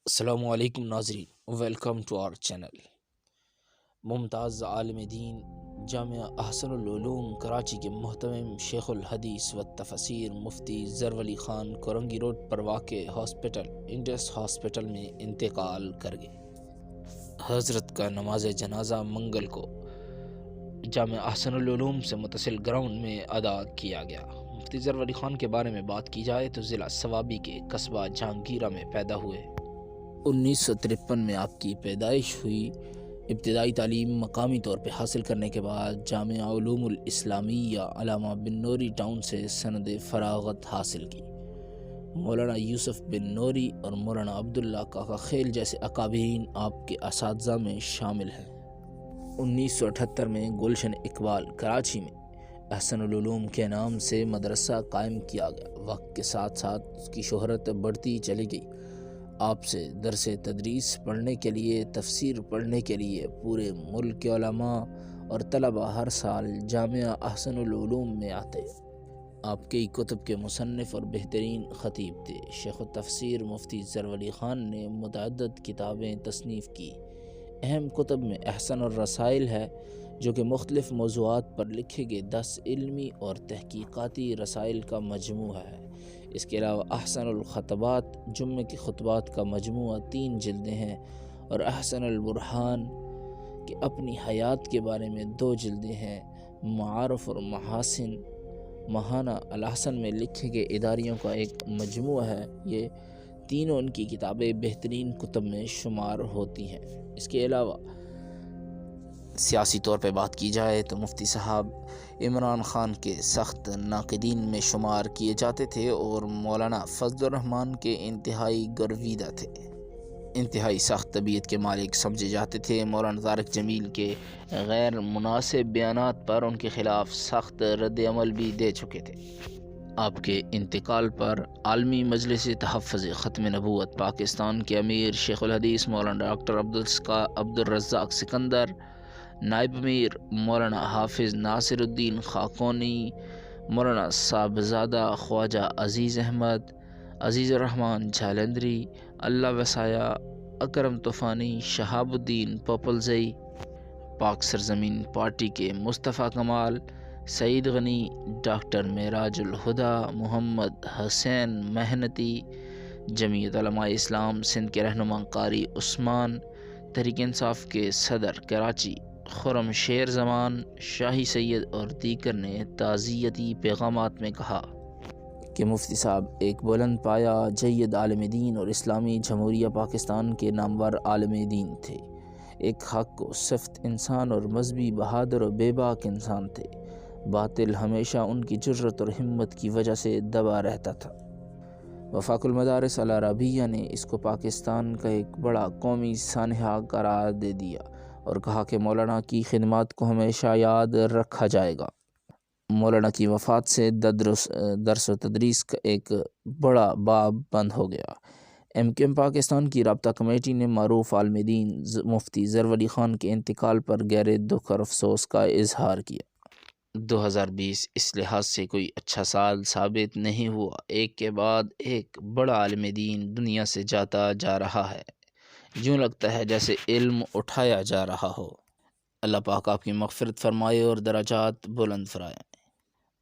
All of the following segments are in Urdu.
السلام علیکم ناظرین، ویلکم ٹو آور چینل۔ ممتاز عالم دین جامعہ احسن العلوم کراچی کے محترم شیخ الحدیث و تفسیر مفتی زرولی خان کورنگی روڈ پر واقع ہاسپٹل انڈس ہاسپٹل میں انتقال کر گئے۔ حضرت کا نماز جنازہ منگل کو جامعہ احسن العلوم سے متصل گراؤنڈ میں ادا کیا گیا۔ مفتی زرولی خان کے بارے میں بات کی جائے تو ضلع ثوابی کے قصبہ جہانگیرہ میں پیدا ہوئے۔ 1953 میں آپ کی پیدائش ہوئی۔ ابتدائی تعلیم مقامی طور پہ حاصل کرنے کے بعد جامعہ علوم الاسلامیہ علامہ بن نوری ٹاؤن سے سند فراغت حاصل کی۔ مولانا یوسف بن نوری اور مولانا عبداللہ کاکا خیل جیسے اکابرین آپ کے اساتذہ میں شامل ہیں۔ 1978 میں گلشن اقبال کراچی میں احسن العلوم کے نام سے مدرسہ قائم کیا گیا۔ وقت کے ساتھ ساتھ اس کی شہرت بڑھتی چلی گئی۔ آپ سے درس تدریس پڑھنے کے لیے، تفسیر پڑھنے کے لیے پورے ملک کے علماء اور طلباء ہر سال جامعہ احسن العلوم میں آتے۔ آپ کئی کتب کے مصنف اور بہترین خطیب تھے۔ شیخ التفسیر مفتی زرولی خان نے متعدد کتابیں تصنیف کی۔ اہم کتب میں احسن الرسائل ہے، جو کہ مختلف موضوعات پر لکھے گئے 10 علمی اور تحقیقاتی رسائل کا مجموعہ ہے۔ اس کے علاوہ احسن الخطبات جمعہ کے خطبات کا مجموعہ 3 جلدیں ہیں، اور احسن البرہان کہ اپنی حیات کے بارے میں 2 جلدیں ہیں۔ معارف اور محاسن ماہانہ الاحسن میں لکھے گئے اداریوں کا ایک مجموعہ ہے۔ یہ تینوں ان کی کتابیں بہترین کتب میں شمار ہوتی ہیں۔ اس کے علاوہ سیاسی طور پہ بات کی جائے تو مفتی صاحب عمران خان کے سخت ناقدین میں شمار کیے جاتے تھے اور مولانا فضل الرحمن کے انتہائی گرویدہ تھے۔ انتہائی سخت طبیعت کے مالک سمجھے جاتے تھے۔ مولانا طارق جمیل کے غیر مناسب بیانات پر ان کے خلاف سخت رد عمل بھی دے چکے تھے۔ آپ کے انتقال پر عالمی مجلس تحفظ ختم نبوت پاکستان کے امیر شیخ الحدیث مولانا ڈاکٹر عبدالرزاق سکندر، نائب امیر مولانا حافظ ناصر الدین خاقانی، مولانا صاحبزادہ خواجہ عزیز احمد، عزیز الرحمن جالندری، اللہ وسایہ، اکرم طوفانی، شہاب الدین پوپلزئی، پاک سرزمین پارٹی کے مصطفیٰ کمال، سعید غنی، ڈاکٹر معراج الہدیٰ، محمد حسین محنتی، جمعیت علماء اسلام سندھ کے رہنما قاری عثمان، تحریک انصاف کے صدر کراچی خرم شیر زمان، شاہی سید اور دیگر نے تعزیتی پیغامات میں کہا کہ مفتی صاحب ایک بلند پایا جید عالم دین اور اسلامی جمہوریہ پاکستان کے نامور عالم دین تھے۔ ایک حق و صفت انسان اور مذہبی بہادر و بے باک انسان تھے۔ باطل ہمیشہ ان کی جرت اور ہمت کی وجہ سے دبا رہتا تھا۔ وفاق المدارس العربیہ نے اس کو پاکستان کا ایک بڑا قومی سانحہ قرار دے دیا اور کہا کہ مولانا کی خدمات کو ہمیشہ یاد رکھا جائے گا۔ مولانا کی وفات سے درس و تدریس کا ایک بڑا باب بند ہو گیا۔ MKM پاکستان کی رابطہ کمیٹی نے معروف عالم دین مفتی زرولی خان کے انتقال پر گہرے دکھ اور افسوس کا اظہار کیا۔ 2020 اس لحاظ سے کوئی اچھا سال ثابت نہیں ہوا۔ ایک کے بعد ایک بڑا عالم دین دنیا سے جاتا جا رہا ہے۔ یوں لگتا ہے جیسے علم اٹھایا جا رہا ہو۔ اللہ پاک آپ کی مغفرت فرمائے اور درجات بلند فرمائے۔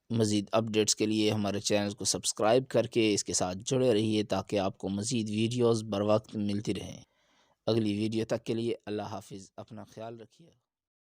مزید اپڈیٹس کے لیے ہمارے چینل کو سبسکرائب کر کے اس کے ساتھ جڑے رہیے تاکہ آپ کو مزید ویڈیوز بر وقت ملتی رہیں۔ اگلی ویڈیو تک کے لیے اللہ حافظ، اپنا خیال رکھیے۔